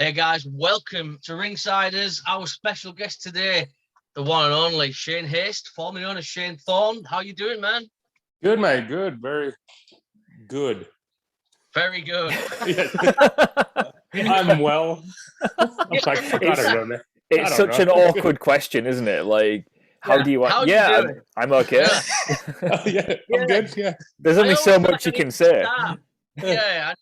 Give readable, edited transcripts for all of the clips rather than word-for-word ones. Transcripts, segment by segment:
Hey guys, welcome to Ringsiders. Our special guest today, the one and only Shane Haste, formerly known as Shane Thorne. How you doing, man? Good, mate. Good. Very good. Very good. I'm well. It's such an awkward question, isn't it? Like, how do you want? Yeah, I'm okay. I'm good. Yeah. There's only so much you can say. Yeah,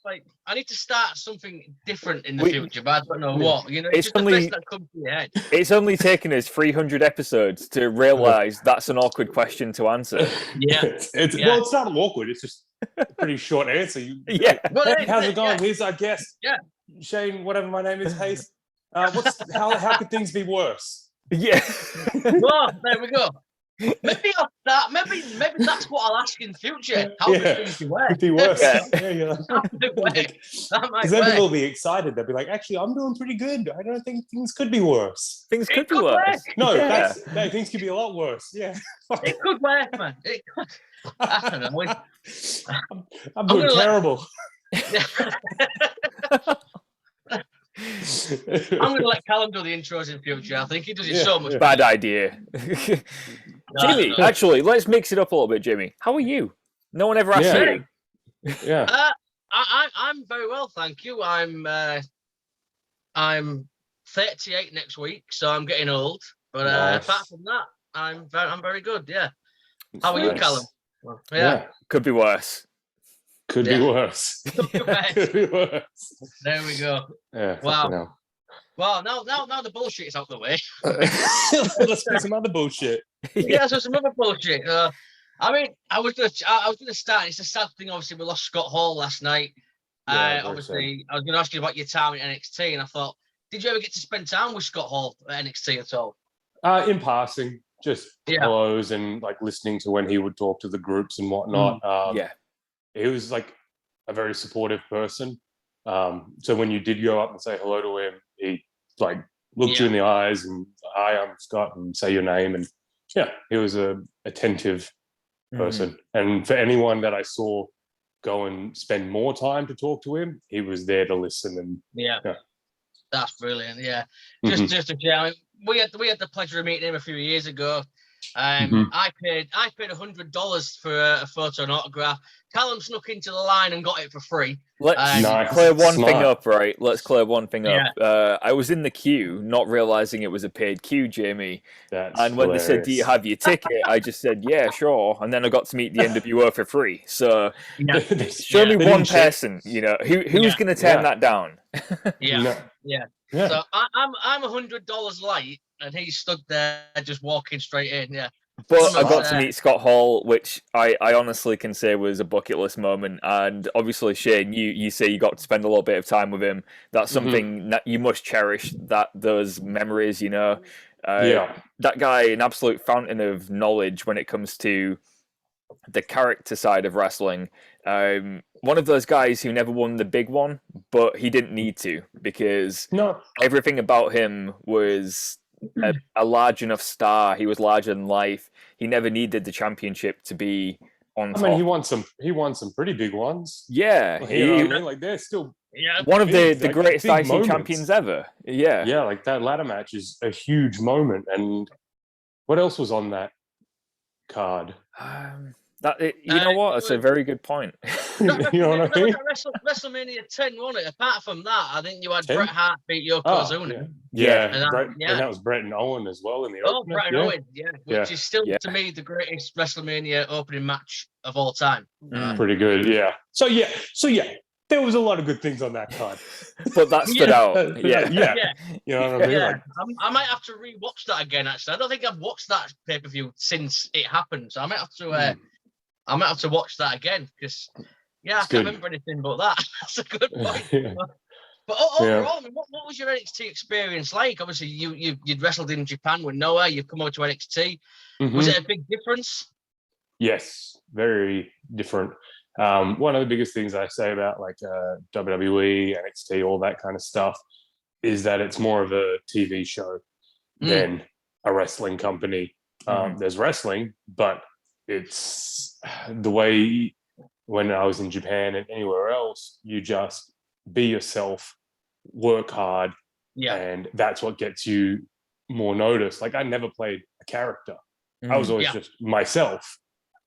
I need to start something different in the future, but I don't know what. You know, it's just the first that comes to your head. It's only taken us 300 episodes to realise that's an awkward question to answer. Yeah. Well, it's not awkward. It's just a pretty short answer. How's it going? Here's our guest. Yeah. Shane, whatever my name is, Haste. How could things be worse? Yeah. Well, there we go. Maybe I'll start. Maybe that's what I'll ask in future. How could things be worse? Could be worse. Because then people will be excited. They'll be like, "Actually, I'm doing pretty good. I don't think things could be worse. Things could be worse. No, things could be a lot worse. Yeah, it could work, man. It could. I don't know. I'm doing terrible. I'm going to let Callum do the intros in future. I think he does it so much. Bad idea. Jimmy, actually, let's mix it up a little bit, Jimmy. How are you? No one ever asked you. Yeah. I'm very well, thank you. I'm 38 next week, so I'm getting old. But apart from that, I'm very good. Yeah. How are you, Callum? Yeah. Could be worse. Could be worse. Could be worse. There we go. Yeah. Wow. Well, now the bullshit is out the way. Let's get some other bullshit. Yeah, so some other bullshit. I mean, I was gonna start. It's a sad thing. Obviously, we lost Scott Hall last night. Obviously, I was going to ask you about your time in NXT, and I thought, did you ever get to spend time with Scott Hall at NXT at all? In passing, just hellos and like listening to when he would talk to the groups and whatnot. He was like a very supportive person. So when you did go up and say hello to him, he like looked you in the eyes and, "Hi, I'm Scott," and say your name. And he was a attentive person. And for anyone that I saw go and spend more time to talk to him, he was there to listen. And that's brilliant. Yeah, just to share. We had the pleasure of meeting him a few years ago. I paid $100 for a photo and autograph. Callum snuck into the line and got it for free. Let's clear one thing up, right? Let's clear one thing up. I was in the queue, not realizing it was a paid queue, Jamie. And when they said, "Do you have your ticket?" I just said, "Yeah, sure." And then I got to meet the NWO for free. So show me one person, who's going to turn that down. So I'm $100 light, and he stood there just walking straight in. Yeah. But I got to meet Scott Hall, which I honestly can say was a bucket list moment. And obviously, Shane, you say you got to spend a little bit of time with him. That's something that you must cherish, those memories, That guy, an absolute fountain of knowledge when it comes to the character side of wrestling. One of those guys who never won the big one, but he didn't need to, because everything about him was a large enough star. He was larger than life. He never needed the championship to be on top. I mean, he won some pretty big ones. Yeah, like they're still one of the greatest IC champions ever. Yeah, like that ladder match is a huge moment. And what else was on that card? You know what? That's a very good point. You know what I mean? WrestleMania 10, wasn't it? Apart from that, I think you had 10? Bret Hart beat Yokozuna. And that was Bret and Owen as well in the opener. Bret and Owen, which is still to me the greatest WrestleMania opening match of all time. Pretty good, yeah. So there was a lot of good things on that card, but that stood out. You know what I mean? Yeah. I might have to rewatch that again. Actually, I don't think I've watched that pay-per-view since it happened, so I might have to. I might have to watch that again because, I can't remember anything but that. That's a good point. But overall, I mean, what was your NXT experience like? Obviously, you'd wrestled in Japan with Noah. You've come over to NXT. Was it a big difference? Yes, very different. One of the biggest things I say about like WWE, NXT, all that kind of stuff is that it's more of a TV show than a wrestling company. There's wrestling, but it's the way when I was in Japan and anywhere else, you just be yourself work hard, yeah, and that's what gets you more noticed. Like I never played a character. I was always just myself.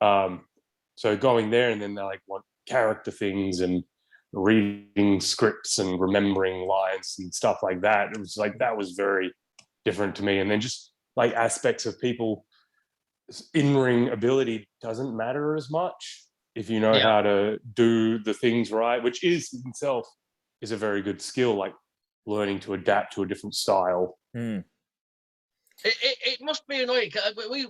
So going there and then they like want character things and reading scripts and remembering lines and stuff like that. It was like that was very different to me. And then just like aspects of people in-ring ability doesn't matter as much if you know how to do the things right, which is itself is a very good skill, like learning to adapt to a different style. It must be annoying.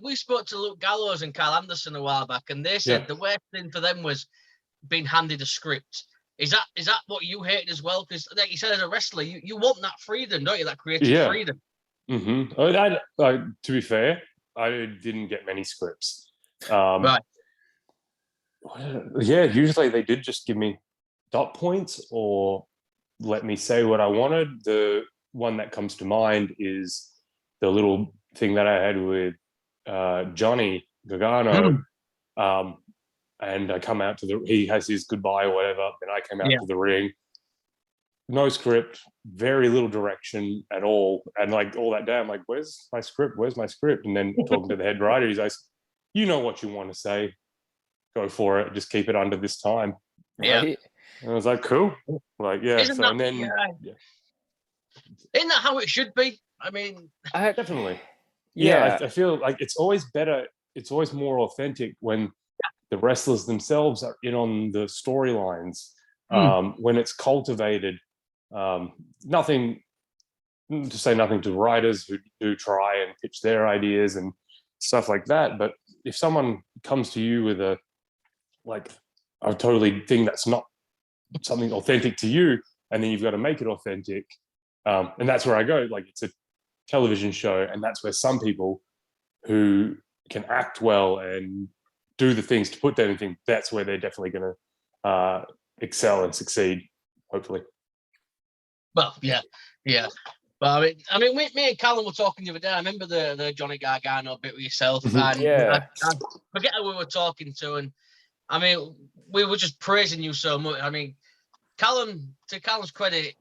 We spoke to Luke Gallows and Carl Anderson a while back, and they said the worst thing for them was being handed a script. Is that what you hated as well? Because like you said, as a wrestler, you want that freedom, don't you? That creative freedom. To be fair, I didn't get many scripts. Right. Yeah, usually they did just give me dot points or let me say what I wanted. The one that comes to mind is the little thing that I had with Johnny Gargano. And I come out to he has his goodbye or whatever, and I came out to the ring. No script, very little direction at all. And like all that day, I'm like, where's my script? Where's my script? And then talking to the head writer, he's like, you know what you want to say. Go for it. Just keep it under this time. Yeah. And I was like, cool. Like, yeah. Isn't that how it should be? I mean, definitely. Yeah. I feel like it's always better. It's always more authentic when the wrestlers themselves are in on the storylines. When it's cultivated, nothing to writers who do try and pitch their ideas and stuff like that. But if someone comes to you with a totally thing that's not something authentic to you, and then you've got to make it authentic, and that's where I go. Like it's a television show, and that's where some people who can act well and do the things to put that in thing, that's where they're definitely going to excel and succeed, hopefully. Well, yeah. But I mean, me and Callum were talking the other day. I remember the Johnny Gargano bit with yourself, and I forget who we were talking to, and I mean, we were just praising you so much. I mean, Callum, to Callum's credit,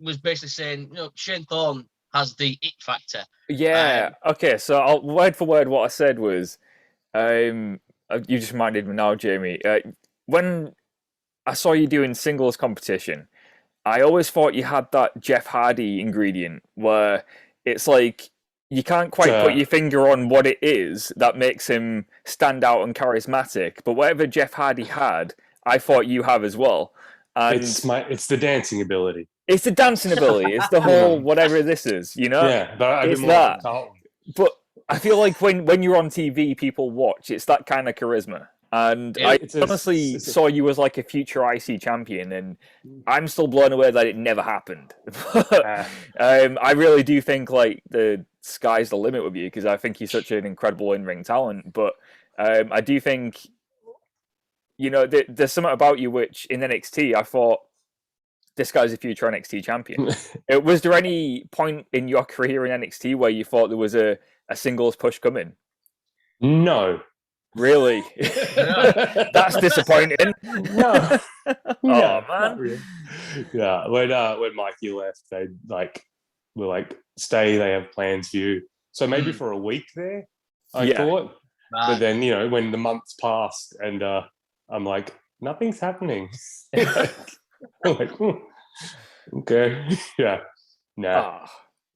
was basically saying, Shane Thorne has the it factor. Yeah. Okay. So word for word, what I said was, you just reminded me now, Jamie. When I saw you doing singles competition, I always thought you had that Jeff Hardy ingredient where it's like you can't quite put your finger on what it is that makes him stand out and charismatic. But whatever Jeff Hardy had, I thought you have as well. And it's the dancing ability. It's the dancing ability. It's the whole whatever this is, Yeah, but it's that. But I feel like when you're on TV, people watch. It's that kind of charisma. And I honestly saw you as like a future IC champion, and I'm still blown away that it never happened. I really do think like the sky's the limit with you, because I think you're such an incredible in-ring talent. But I do think, there's something about you which in NXT I thought, this guy's a future NXT champion. Was there any point in your career in NXT where you thought there was a singles push coming? No. Really? That's disappointing. No. Oh man. Really. Yeah. When Mikey left, they were like, stay, they have plans for you. So maybe for a week there, I thought. But then, when the months passed and I'm like, nothing's happening. I'm like, okay. Yeah. Nah.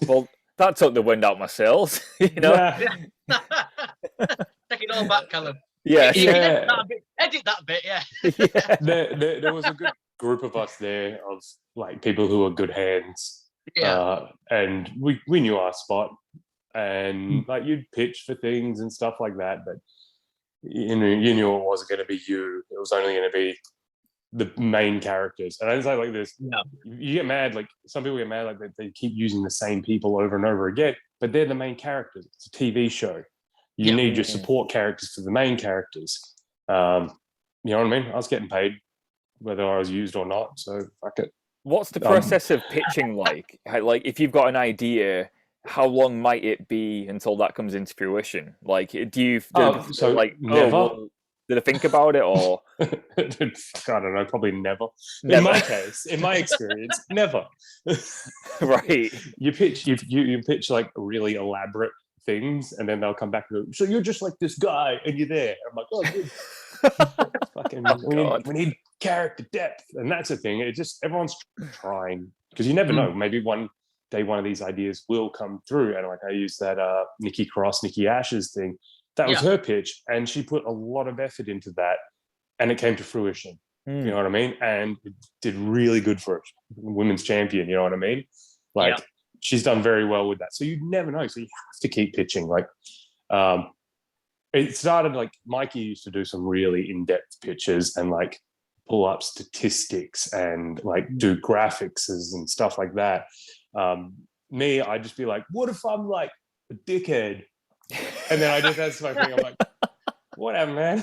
Well, that took the wind out my sails, Nah. Take it all back, Callum. Yeah. Edit that bit, yeah. There was a good group of us there, of like people who were good hands. Yeah. And we knew our spot, and like you'd pitch for things and stuff like that, but you knew it wasn't going to be you. It was only going to be the main characters. And I just like this. Yeah. You get mad, like some people get mad, like they keep using the same people over and over again, but they're the main characters. It's a TV show. You need your support characters for the main characters. You know what I mean? I was getting paid whether I was used or not, so fuck it. What's the process of pitching like? Like, if you've got an idea, how long might it be until that comes into fruition? Like, do you never? Did I think about it, or I don't know, probably never. In my case, in my experience, never. Right. You pitch like really elaborate things, and then they'll come back and go, so you're just like this guy, and you're there. I'm like, oh, good. Fucking, we need character depth, and that's the thing. It just everyone's trying, because you never know. Maybe one day one of these ideas will come through, and like I used that Nikki Ash's thing. That was her pitch, and she put a lot of effort into that, and it came to fruition. You know what I mean? And it did really good for a women's champion. You know what I mean? Like she's done very well with that. So you never know. So you have to keep pitching. Like it started like Mikey used to do some really in-depth pitches and like pull up statistics and like do graphics and stuff like that. Me, I'd just be like, what if I'm like a dickhead? And then that's my thing. I'm like, whatever, man.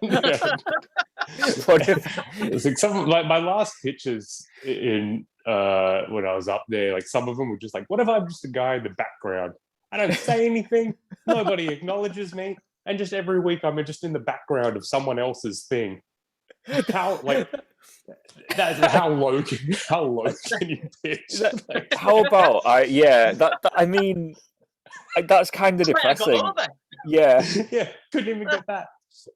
It's like some like my last pitches in when I was up there, like some of them were just like, what if I'm just a guy in the background? I don't say anything, nobody acknowledges me, and just every week I'm just in the background of someone else's thing. How like that's how low can you pitch? Like, how about I mean that's kind of depressing. Yeah, couldn't even get that.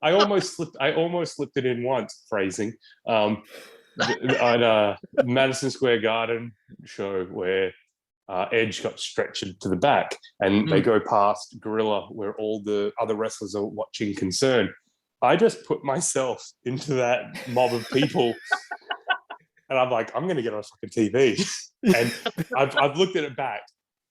I almost slipped it in once. Phrasing on a Madison Square Garden show where Edge got stretched to the back, and they go past Gorilla where all the other wrestlers are watching concerned. I just put myself into that mob of people, and I'm like, I'm going to get on fucking TV, and I've looked at it back.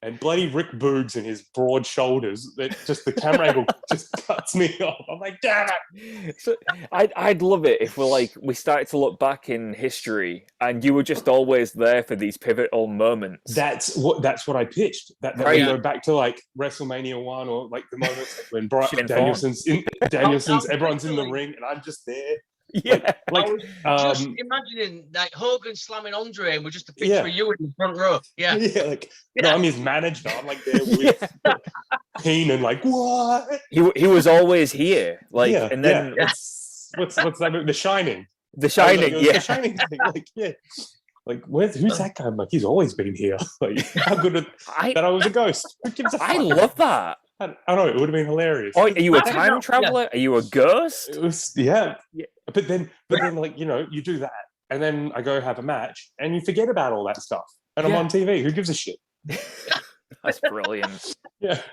And bloody Rick Boogs and his broad shoulders, that just the camera angle just cuts me off. I'm like, damn it. So I'd love it if we started to look back in history and you were just always there for these pivotal moments. That's what I pitched. That we go back to like WrestleMania 1 or like the moments when Danielson's everyone's in the ring and I'm just there. Yeah, like I was just imagining like Hogan slamming Andre and we're just a picture of you in the front row. No, I'm his manager. I'm like there with Heenan, like what? He was always here, like, and then what's that movie? The Shining. The Shining, The Shining thing. Like who's that guy? I'm like, he's always been here. Like, how good that I was a ghost. Who gives a fuck? I love that. I don't know. It would have been hilarious. Oh, are you a time traveler? Are you a ghost? It was But then, like, you know, you do that, and then I go have a match, and you forget about all that stuff, and I'm on TV. Who gives a shit? That's brilliant. That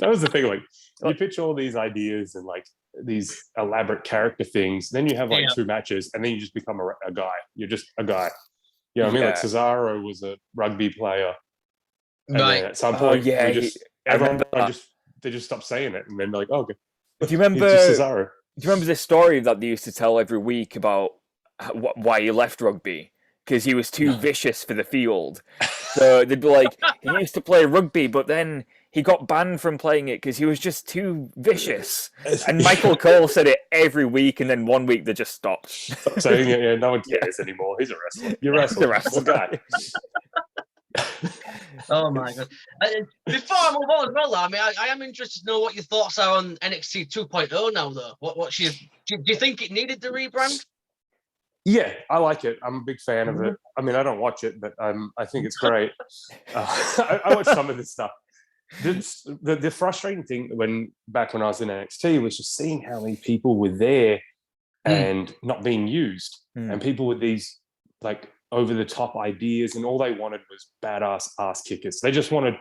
was the thing. Like, you pitch all these ideas and like these elaborate character things, then you have like 2 matches, and then you just become a guy. You're just a guy. You know what I mean? Like Cesaro was a rugby player, and then at some point, they just stopped saying it, and then they're like, oh, okay. Do you remember Cesaro? Do you remember this story that they used to tell every week about why he left rugby? Because he was too vicious for the field. So they'd be like, he used to play rugby, but then he got banned from playing it because he was just too vicious. And Michael Cole said it every week, and then one week they just stopped. Stop saying it, no one cares anymore. He's a wrestler. You're a wrestler. He's a guy. Oh my god! Before I move on as well, I mean, I am interested to know what your thoughts are on NXT 2.0 now, though. Do you think it needed the rebrand? Yeah, I like it. I'm a big fan of it. I mean, I don't watch it, but I think it's great. I watch some of this stuff. The frustrating thing back when I was in NXT was just seeing how many people were there and not being used, and people with these like over-the-top ideas, and all they wanted was badass ass kickers. They just wanted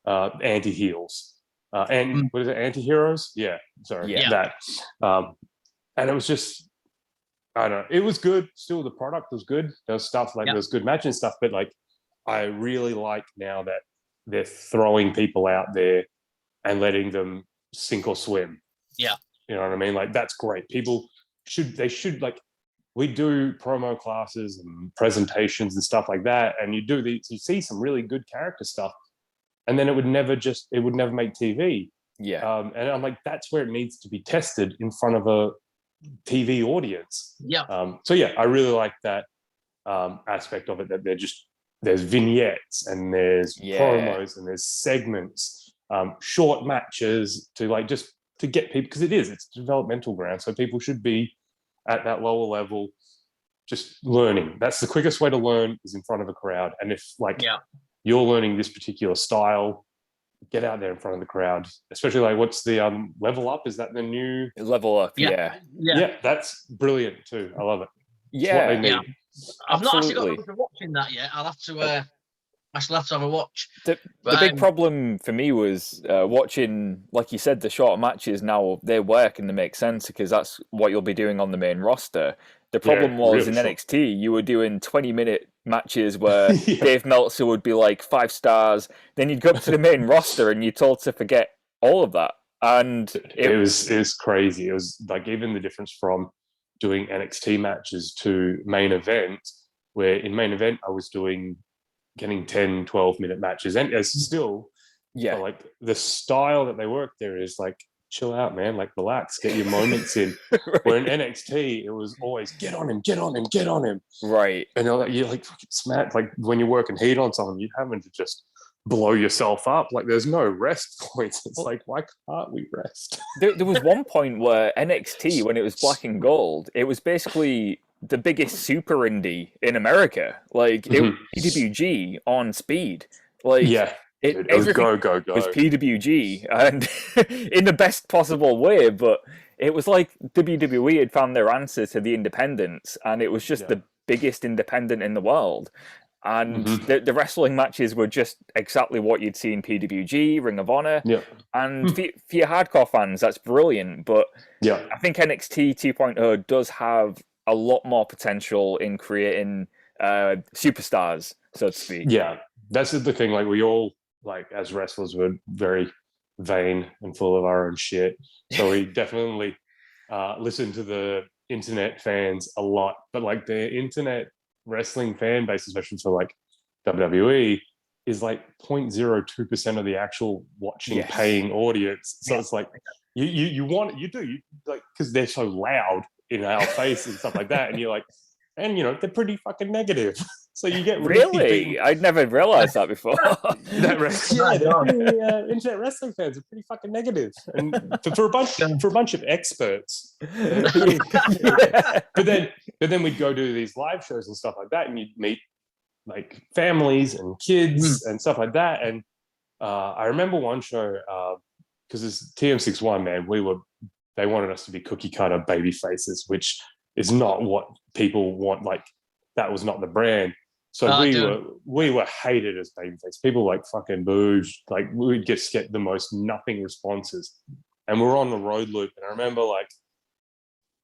anti-heels. And what is it, anti-heroes? Yeah, sorry, that. And it was just, I don't know, it was good. Still, the product was good. There was stuff like there was good matching stuff, but like I really like now that they're throwing people out there and letting them sink or swim. Yeah. You know what I mean? Like that's great. People should like, we do promo classes and presentations and stuff like that, and you see some really good character stuff, and then it would never make TV. And I'm like, that's where it needs to be tested in front of a TV audience. I really like that aspect of it, that there's vignettes and there's promos and there's segments, short matches to like just to get people, because it's developmental ground, so people should be at that lower level just learning. That's the quickest way to learn, is in front of a crowd. And if you're learning this particular style, get out there in front of the crowd, especially like what's the Level Up? Is that the new Level Up? Yeah, that's brilliant too. I love it. Yeah, what they need. I've not actually got around to watching that yet. I'll have to. I still have to have a watch. The big problem for me was watching, like you said, the shorter matches. Now they work and they make sense because that's what you'll be doing on the main roster. The problem was really in NXT, you were doing 20-minute matches where Dave Meltzer would be like 5 stars. Then you'd go up to the main roster and you're told to forget all of that. And it was crazy. It was like even the difference from doing NXT matches to main event, where in main event I was getting 10, 12-minute matches. And it's still, like the style that they work there is like, chill out, man, like relax, get your moments in. Right. Where in NXT, it was always get on him. Right. And you're like fucking smack. Like when you're working heat on someone, you're having to just blow yourself up. Like there's no rest points. It's like, why can't we rest? There was one point where NXT, when it was black and gold, it was basically the biggest super indie in America. Like it was PWG on speed. Like it was go. It was PWG, and in the best possible way. But it was like WWE had found their answer to the independents, and it was just the biggest independent in the world. And the wrestling matches were just exactly what you'd see in PWG, Ring of Honor. Yeah. And for your hardcore fans, that's brilliant. But I think NXT 2.0 does have a lot more potential in creating superstars, so to speak. Yeah, that's the thing. Like we all, like as wrestlers, were very vain and full of our own shit. So we definitely listen to the internet fans a lot. But like the internet wrestling fan base, especially for like WWE, is like 0.02% of the actual watching paying audience. So it's like you like, because they're so loud in our face and stuff like that, and you're like, and they're pretty fucking negative. So you get really I'd never realized that before. Internet wrestling fans are pretty fucking negative, and for a bunch of experts. But then we'd go do these live shows and stuff like that, and you'd meet like families and kids and stuff like that. And I remember one show because it's TM61, man. They wanted us to be cookie cutter baby faces, which is not what people want. Like that was not the brand. So we were hated as babyface. People like fucking booed. Like we'd just get the most nothing responses. And we were on the road loop. And I remember I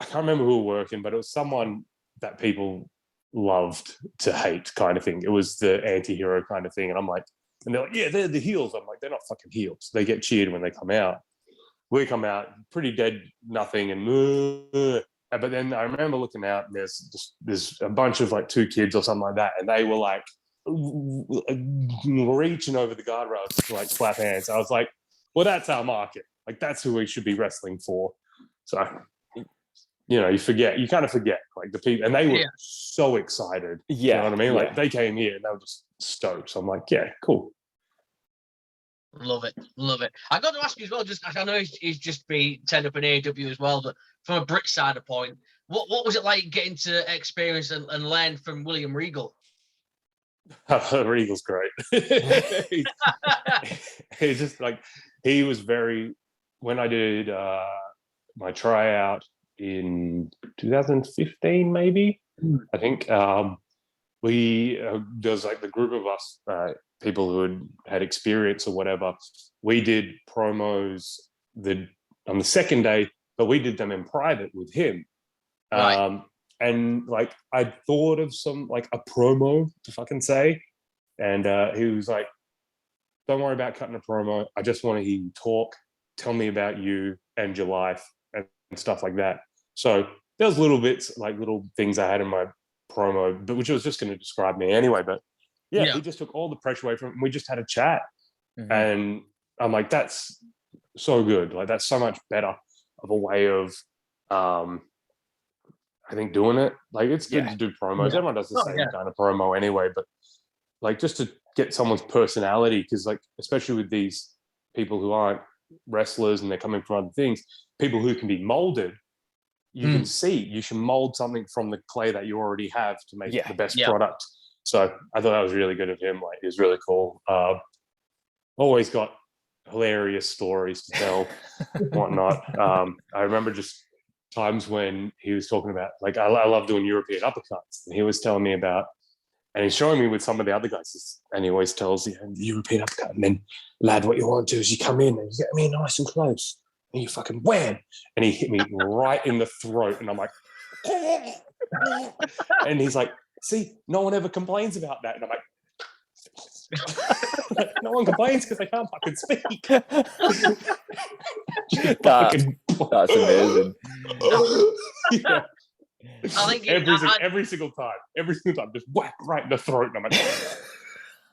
can't remember who we were working, but it was someone that people loved to hate kind of thing. It was the anti-hero kind of thing. And I'm like, and they're like, yeah, they're the heels. I'm like, they're not fucking heels. They get cheered when they come out. We come out pretty dead, nothing, and but then I remember looking out, and there's a bunch of like 2 kids or something like that, and they were like reaching over the guardrails to like slap hands. I was like, well, that's our market. Like that's who we should be wrestling for. So you kind of forget like the people, and they were so excited. You know what I mean? Like they came here and they were just stoked. So I'm like, yeah, cool. Love it. I got to ask you as well, just I know he's just been turned up in AEW as well, but from a Brit side of point, what was it like getting to experience and learn from William Regal? Regal's great. He's just like, he was very, when I did my tryout in 2015 maybe, I think, there's like the group of us people who had experience or whatever. We did promos on the second day, but we did them in private with him. Right. And like I thought of some like a promo to fucking say, and he was like, "Don't worry about cutting a promo. I just want to hear you talk. Tell me about you and your life and stuff like that." So there was little bits, like little things I had in my promo, but which was just going to describe me anyway. But yeah, he just took all the pressure away from it. We just had a chat, and I'm like, that's so good. Like that's so much better of a way of, I think, doing it. Like it's good to do promos. Everyone does the same kind of promo anyway, but like just to get someone's personality, because like especially with these people who aren't wrestlers and they're coming from other things, people who can be molded, you can see you should mold something from the clay that you already have to make the best product. So I thought that was really good of him. Like, it was really cool. Always got hilarious stories to tell, whatnot. I remember just times when he was talking about, like, I love doing European uppercuts, and he was telling me about, and he's showing me with some of the other guys, and he always tells the European uppercut, and then, lad, what you want to do is you come in and you get me nice and close, and you fucking wham, and he hit me right in the throat, and I'm like, and he's like, see, no one ever complains about that, and I'm like, no one complains because they can't fucking speak. That's amazing. Yeah. I think every single time, just whack right in the throat, and I'm like,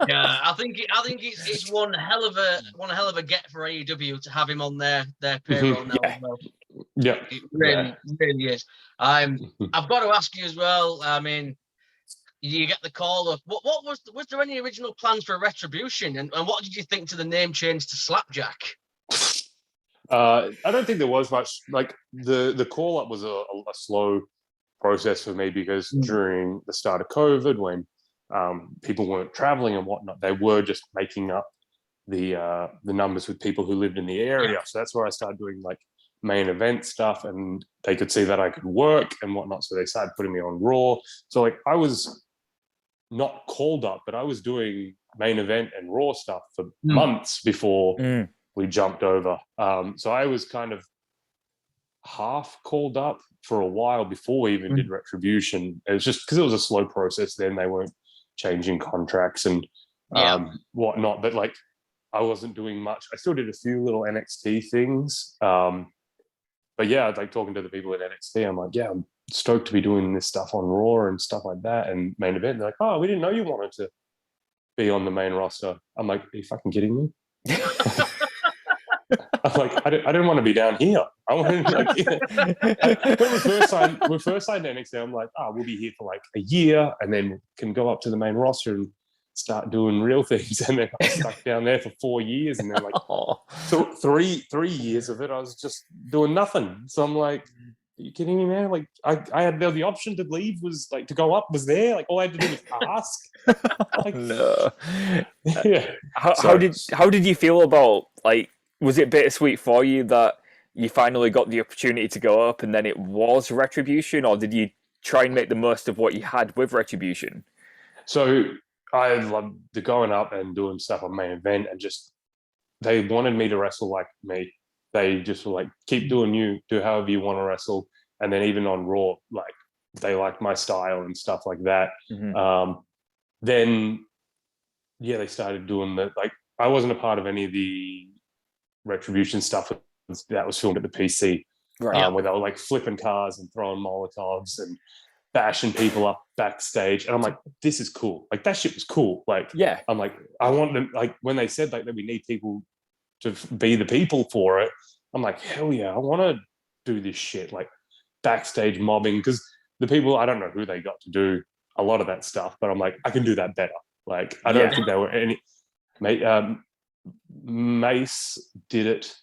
yeah, I think it's one hell of a get for AEW to have him on their payroll now as well. Yeah, it really is. I've got to ask you as well. I mean, you get the call of what was there any original plans for Retribution, and what did you think to the name change to Slapjack? I don't think there was much. Like, the call up was a slow process for me, because during the start of COVID, when people weren't traveling and whatnot, they were just making up the numbers with people who lived in the area. So that's where I started doing like main event stuff, and they could see that I could work and whatnot. So they started putting me on Raw. So like, I was not called up, but I was doing main event and Raw stuff for months before we jumped over. So I was kind of half called up for a while before we even did Retribution. It was just because it was a slow process then. They weren't changing contracts and whatnot, but like, I wasn't doing much. I still did a few little NXT things. But yeah, like, talking to the people at NXT, I'm like, yeah, I'm stoked to be doing this stuff on Raw and stuff like that, and main event. They're like, oh, we didn't know you wanted to be on the main roster. I'm like, are you fucking kidding me? I'm like, I didn't want to be down here. I wanted, like, when we first signed to NXT, I'm like, we'll be here for like a year, and then can go up to the main roster and start doing real things. And then I was stuck down there for 4 years, and then like three years of it, I was just doing nothing. So I'm like, are you kidding me, man? Like, I had the option to leave, was like, to go up was there. Like, all I had to do was ask. Like, no. Yeah. How did you feel about, like, was it bittersweet for you that you finally got the opportunity to go up and then it was Retribution, or did you try and make the most of what you had with Retribution? So I loved the going up and doing stuff on main event, and just, they wanted me to wrestle like me. They just were like, keep doing you, do however you want to wrestle. And then even on Raw, like, they liked my style and stuff like that. Then, yeah, they started doing like, I wasn't a part of any of the Retribution stuff that was filmed at the PC, where they were like flipping cars and throwing Molotovs and bashing people up backstage. And I'm like, this is cool. Like, that shit was cool. Like, I'm like, I want them, like, when they said like that we need people to be the people for it, I'm like, hell yeah, I want to do this shit, like backstage mobbing, because the people, I don't know who they got to do a lot of that stuff, but I'm like, I can do that better. Like, I don't think there were any. Mace did it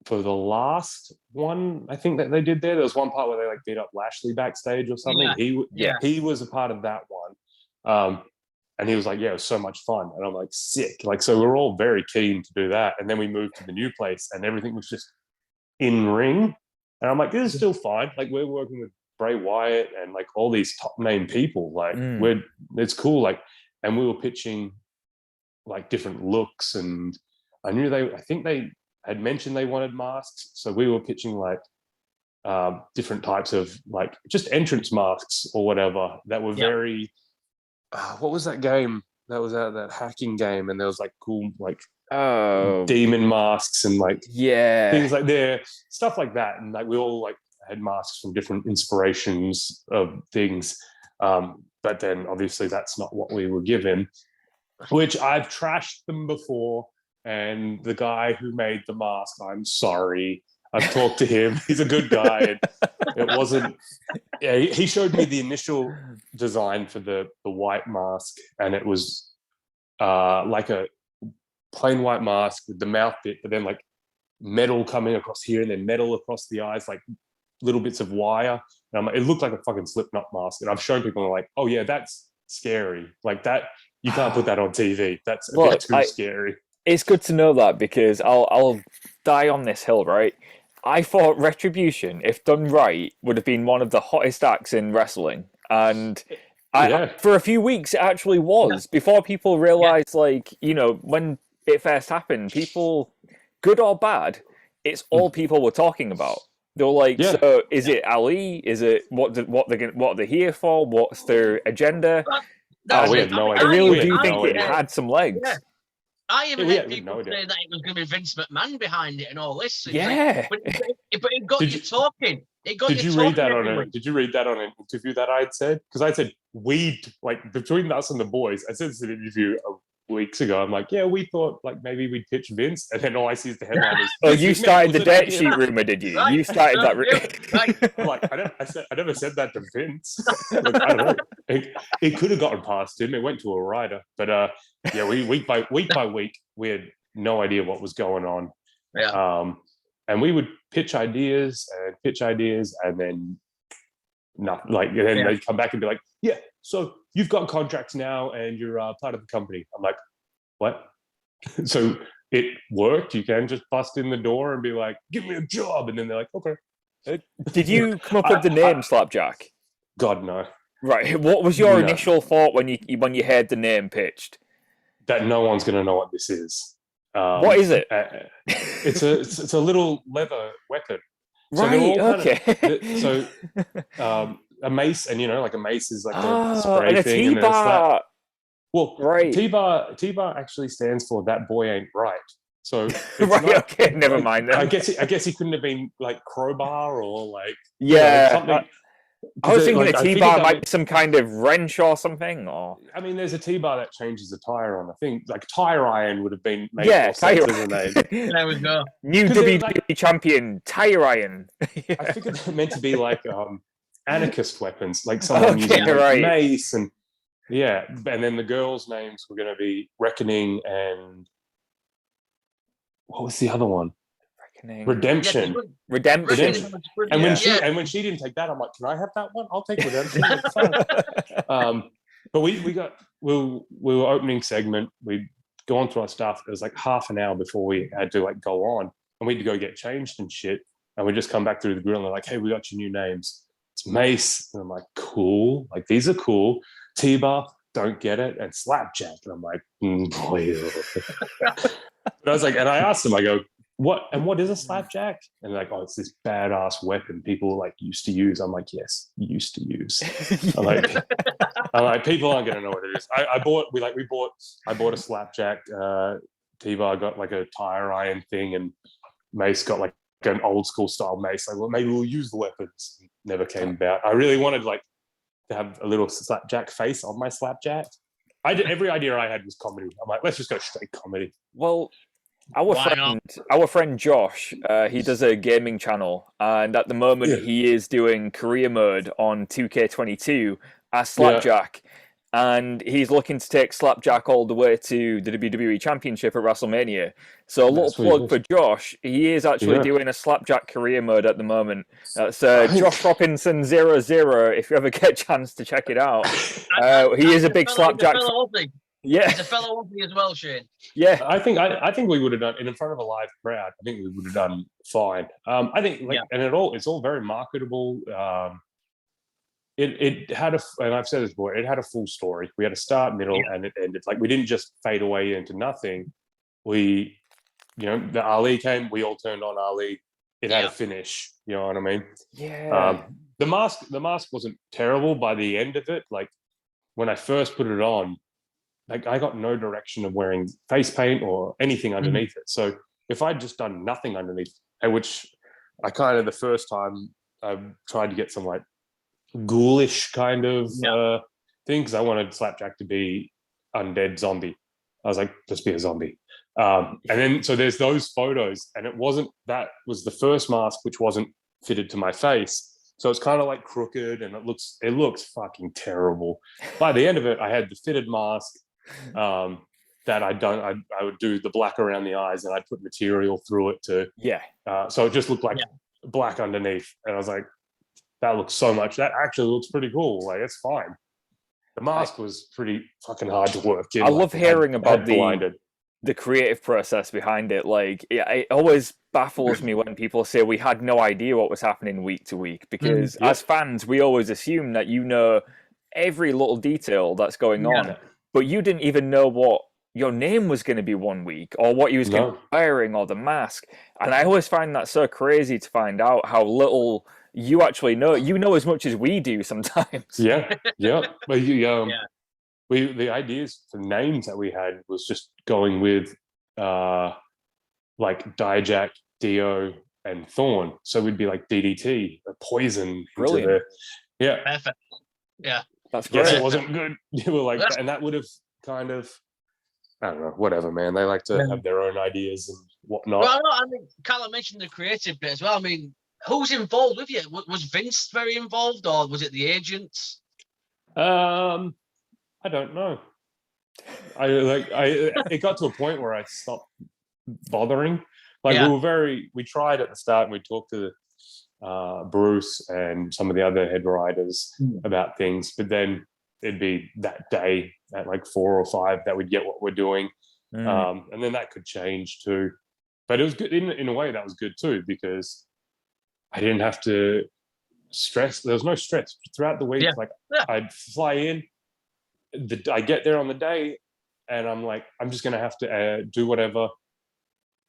for the last one, I think, that they did there. There was one part where they like beat up Lashley backstage or something. He was a part of that one. And he was like, yeah, it was so much fun. And I'm like, sick. Like, so we're all very keen to do that. And then we moved to the new place and everything was just in ring. And I'm like, this is still fine. Like, we're working with Bray Wyatt and like all these top name people. Like, it's cool. Like, and we were pitching like different looks, and I think they had mentioned they wanted masks. So we were pitching like different types of like just entrance masks or whatever that were very, what was that game that was that hacking game, and there was like cool like demon masks and like things like there, stuff like that. And like we all like had masks from different inspirations of things. But then obviously that's not what we were given, which I've trashed them before. And the guy who made the mask, I'm sorry, I've talked to him. He's a good guy. And it wasn't, he showed me the initial design for the white mask, and it was like a plain white mask with the mouth bit, but then like metal coming across here and then metal across the eyes, like little bits of wire. And it looked like a fucking Slipknot mask. And I've shown people, and like, oh yeah, that's scary. Like that, you can't put that on TV. That's a bit too scary. It's good to know that, because I'll die on this hill, right? I thought Retribution, if done right, would have been one of the hottest acts in wrestling. And for a few weeks, it actually was. Before people realised, like, you know, when it first happened, people, good or bad, it's all people were talking about. They were like, so is it Ali? Is it what they're here for? What's their agenda? We had no idea. I really do think it had some legs. Yeah. I even had people say that it was going to be Vince McMahon behind it and all this. But it got you talking. It got Did you read that on an interview that I had said? Because I said like between us and the boys. I said this in an interview weeks ago. I'm like, we thought like maybe we'd pitch Vince, and then all I see is the headline is. Oh, you started the dirt sheet rumor, did you? Right. You started that rumor. Like I never said that to Vince. Like, I don't know. It could have gotten past him. It went to a writer, but we week by week we had no idea what was going on. Yeah. And we would pitch ideas, and then nothing. Like, and then they'd come back and be like, so you've got contracts now, and you're part of the company. I'm like, what? So it worked. You can just bust in the door and be like, give me a job, and then they're like, okay. Did you come up with the name Slapjack? God, no. Right. What was your initial thought when you heard the name pitched? That no one's going to know what this is. What is it? It's a little leather weapon. Right. Okay. A mace, and like a mace is like a spray and a thing, T-bar. Well, right. T-bar actually stands for that boy ain't right. So right. Okay. Never mind. Then. I guess he couldn't have been like crowbar or like something. I was thinking a T-bar might be some kind of wrench or something. Or I mean, there's a T-bar that changes the tire on. I think like tire iron would have been made more sense as a name. There we go. New WWE champion tire iron. I think it's meant to be like anarchist weapons, like someone using mace and then the girls' names were going to be Reckoning and what was the other one? Redemption. Redemption. And when she didn't take that, I'm like, can I have that one? I'll take Redemption. But we were opening segment. We'd go on through our stuff. It was like half an hour before we had to like go on, and we had to go get changed and shit. And we just come back through the grill and they're like, hey, we got your new names. It's Mace. And I'm like, cool. Like, these are cool. T-Bar, don't get it. And Slapjack. And I'm like, boy. But I was like, and I asked them, I go, what is a slapjack? And they're like, oh, it's this badass weapon people like used to use. I'm like, yes, used to use. I'm like, people aren't gonna know what it is. I bought a slapjack. T-Bar got like a tire iron thing, and Mace got like an old school style mace. Like, well, maybe we'll use the weapons. Never came about. I really wanted like to have a little slapjack face on my slapjack. Every idea I had was comedy. I'm like, let's just go straight comedy. Well, our friend Josh, he does a gaming channel, and at the moment he is doing career mode on 2K22 as Slapjack, and he's looking to take Slapjack all the way to the WWE Championship at WrestleMania. So a little plug for Josh. He is actually doing a Slapjack career mode at the moment. That's Josh Robinson 00. If you ever get a chance to check it out, he is a big Slapjack. Yeah, he's a fellow Aussie as well, Shane. Yeah, I think we would have done in front of a live crowd. I think we would have done fine. I think, and it's all very marketable. It had and I've said this before. It had a full story. We had a start, middle, and it ended. Like, we didn't just fade away into nothing. The Ali came. We all turned on Ali. It had a finish. You know what I mean? Yeah. The mask wasn't terrible by the end of it. Like, when I first put it on, like, I got no direction of wearing face paint or anything underneath it. So if I'd just done nothing underneath, which I kind of, the first time I tried to get some like ghoulish kind of thing, because I wanted Slapjack to be undead zombie. I was like, just be a zombie. And then, so there's those photos, and that was the first mask which wasn't fitted to my face. So it's kind of like crooked, and it looks fucking terrible. By the end of it, I had the fitted mask. that I would do the black around the eyes, and I'd put material through it to so it just looked like black underneath. And I was like, that looks so much. That actually looks pretty cool. Like, it's fine. The mask was pretty fucking hard to work in. I love hearing about the creative process behind it. Like, it always baffles me when people say we had no idea what was happening week to week, because as fans, we always assume that you know every little detail that's going on, but you didn't even know what your name was going to be one week, or what you was going to be wearing, or the mask. And I always find that so crazy to find out how little you actually know. You know as much as we do sometimes. But the ideas for names that we had was just going with like Dijak, Dio, and Thorne. So we'd be like DDT, Poison. Brilliant. Perfect. Yeah. That's great. Yes, it wasn't good. You were like, and that would have kind of, I don't know, whatever, man. They like to have their own ideas and whatnot. Well, I mean, Callum mentioned the creative bit as well. I mean, who's involved with you? Was Vince very involved, or was it the agents? I don't know. It got to a point where I stopped bothering. Like, we tried at the start, and we talked to Bruce and some of the other head writers about things, but then it'd be that day at like 4 or 5 that we'd get what we're doing. And then that could change too. But it was good in a way. That was good too, because I didn't have to stress. There was no stress throughout the week. I'd fly in, I get there on the day, and I'm like, I'm just gonna have to do whatever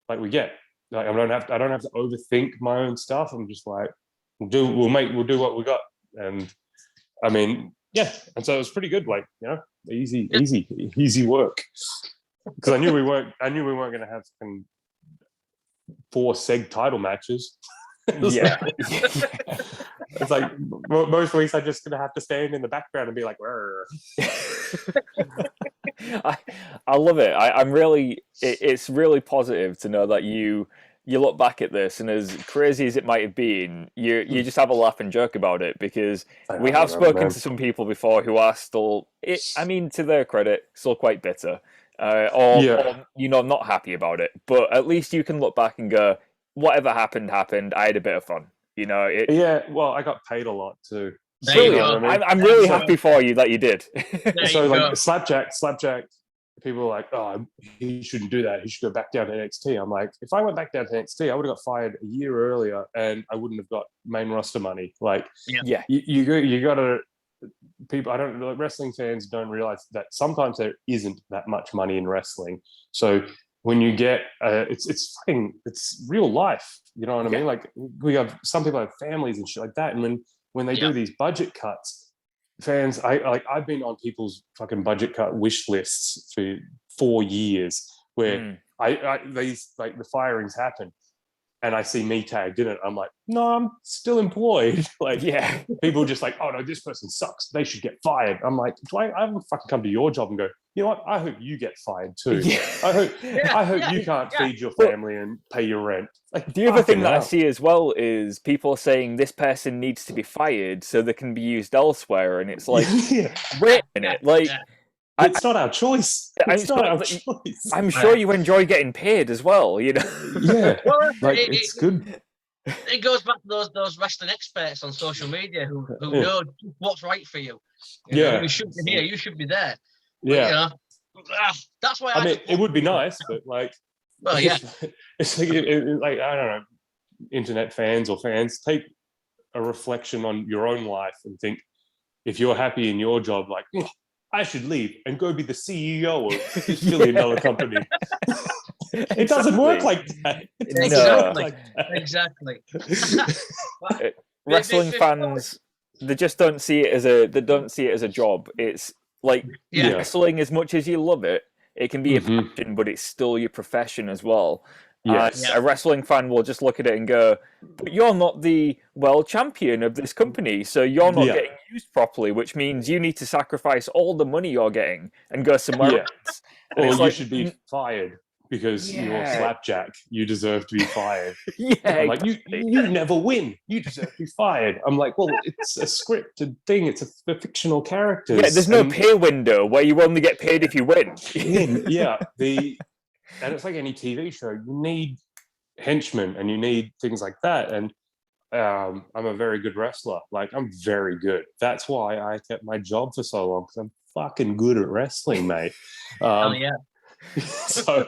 like we get. Like, I don't have to overthink my own stuff. I'm just like, we'll do what we got. And I mean, and so it was pretty good. Like, easy work. Because I knew we weren't going to have 4 seg title matches. It's like most weeks I'm just gonna have to stand in the background and be like, I love it. I'm really, it's really positive to know that you look back at this, and as crazy as it might have been, you just have a laugh and joke about it, because we have spoken to some people before who are still, I mean, to their credit, still quite bitter, or not happy about it. But at least you can look back and go, whatever happened. I had a bit of fun. Well, I got paid a lot too. Brilliant. I'm really happy for you that you did. So like Slapjack, people were like, oh, he shouldn't do that. He should go back down to NXT. I'm like, if I went back down to NXT, I would have got fired a year earlier, and I wouldn't have got main roster money. Like, you got to. People, wrestling fans don't realize that sometimes there isn't that much money in wrestling. So when you get, it's real life. You know what I mean? Like, some people have families and shit like that, and when they do these budget cuts, fans, I've been on people's fucking budget cut wish lists for 4 years, where these the firings happen, and I see me tagged in it. I'm like, no, I'm still employed. People just like, oh no, this person sucks, they should get fired. I'm like, I haven't fucking come to your job and go, you know what? I hope you get fired too. I hope you can't feed your family and pay your rent. Like, the other thing that I see as well is people saying this person needs to be fired so they can be used elsewhere, and it's like, wait a minute, like. It's not our choice. I'm sure you enjoy getting paid as well, Yeah, well, it's good. It goes back to those wrestling experts on social media who know what's right for you. You know, you should be here. You should be there. Yeah, that's why. I mean, it would be nice, but like, it's like I don't know, internet fans or fans, take a reflection on your own life and think, if you're happy in your job, like, I should leave and go be the CEO of this $1 billion company. It doesn't work like that. Exactly. Wrestling fans, they just don't see it as a job. It's like wrestling, as much as you love it, it can be a passion, but it's still your profession as well. Yes. A wrestling fan will just look at it and go, but you're not the world champion of this company, so you're not getting used properly, which means you need to sacrifice all the money you're getting and go somewhere else. Or you should be fired. because you're Slapjack. You deserve to be fired. I'm like, you never win. You deserve to be fired. I'm like, well, it's a scripted thing. It's a fictional character. Yeah, there's no pay window where you only get paid if you win. And it's like any TV show. You need henchmen and you need things like that. And I'm a very good wrestler. Like, I'm very good. That's why I kept my job for so long, because I'm fucking good at wrestling, mate. Hell yeah. So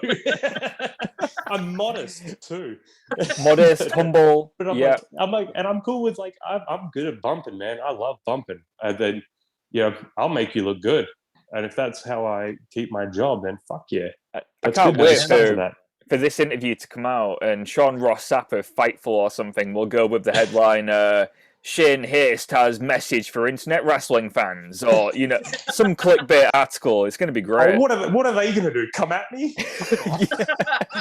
I'm modest too. Modest, humble. But I'm like, and I'm cool with like, I'm good at bumping, man. I love bumping. And then, I'll make you look good. And if that's how I keep my job, then fuck yeah. I can't wait for this interview to come out, and Sean Ross Sapp of Fightful or something will go with the headline, Shane Haste has message for internet wrestling fans, or, some clickbait article. It's going to be great. Oh, what are they going to do? Come at me?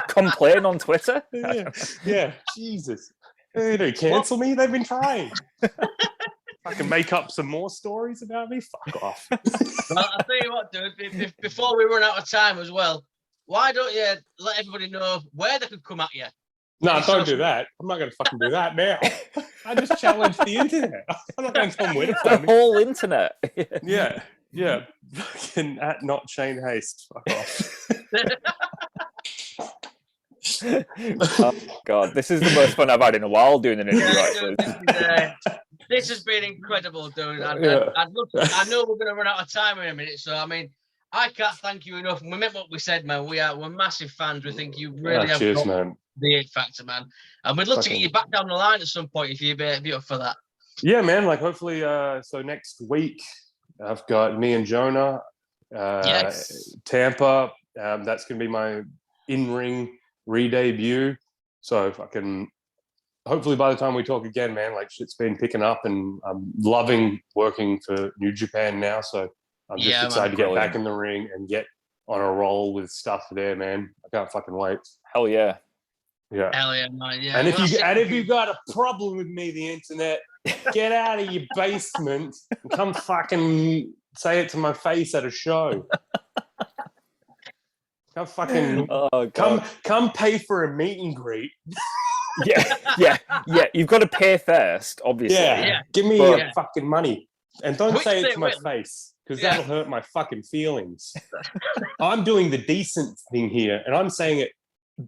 Complain on Twitter? Yeah. Jesus. They don't cancel me. They've been trying. I can make up some more stories about me. Fuck off. Well, I'll tell you what, dude. Before we run out of time as well, why don't you let everybody know where they could come at you? No, don't do that. I'm not going to fucking do that now. I just challenged the internet. I'm not going to tell them where to find me. The whole internet. Yeah. Fucking at not Shane Haste. Fuck off. Oh God, this is the most fun I've had in a while doing an interview. Actually, this has been incredible, dude. I know we're going to run out of time in a minute, so I mean, I can't thank you enough. We meant what we said, man. We're massive fans. We think you really have got the X Factor, man. And we'd love to get you back down the line at some point if you'd be up for that. Yeah, man. Like, hopefully, so next week I've got me and Jonah, Tampa. That's going to be my in-ring re-debut. So if I can, hopefully by the time we talk again, man, like shit's been picking up, and I'm loving working for New Japan now. So I'm just excited to get back in the ring and get on a roll with stuff there, man. I can't fucking wait. Hell yeah. Yeah. Hell yeah, man. Yeah. And if you got a problem with me, the internet, get out of your basement and come fucking say it to my face at a show. Come fucking come pay for a meet and greet. Yeah. You've got to pay first, obviously. Yeah. Give me your fucking money. And don't say it to my face, because that'll hurt my fucking feelings. I'm doing the decent thing here, and I'm saying it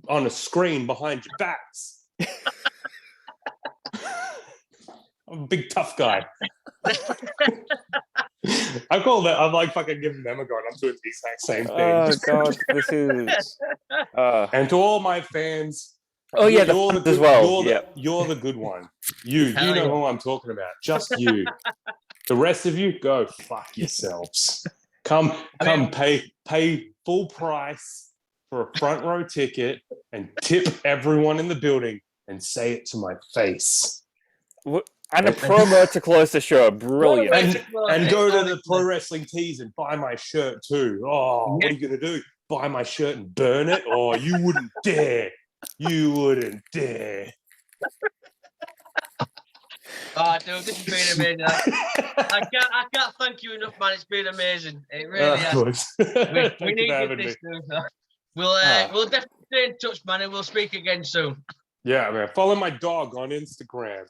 on a screen behind your backs. I'm a big tough guy. I'm like fucking giving them a go, and I'm doing the exact same thing. Oh God, this is. And to all my fans. Oh yeah, as well. You're the good one. You know who I'm talking about. Just you. The rest of you, go fuck yourselves. Come pay full price for a front row ticket and tip everyone in the building and say it to my face. And a promo to close the show. Brilliant. And go to the Pro Wrestling Tees and buy my shirt too. Oh, what are you going to do? Buy my shirt and burn it? Oh, you wouldn't dare. You wouldn't dare. Oh, dude, this has been amazing. I can't thank you enough, man. It's been amazing. It really has. We need this, dude. We'll definitely stay in touch, man, and we'll speak again soon. Yeah, man. Follow my dog on Instagram.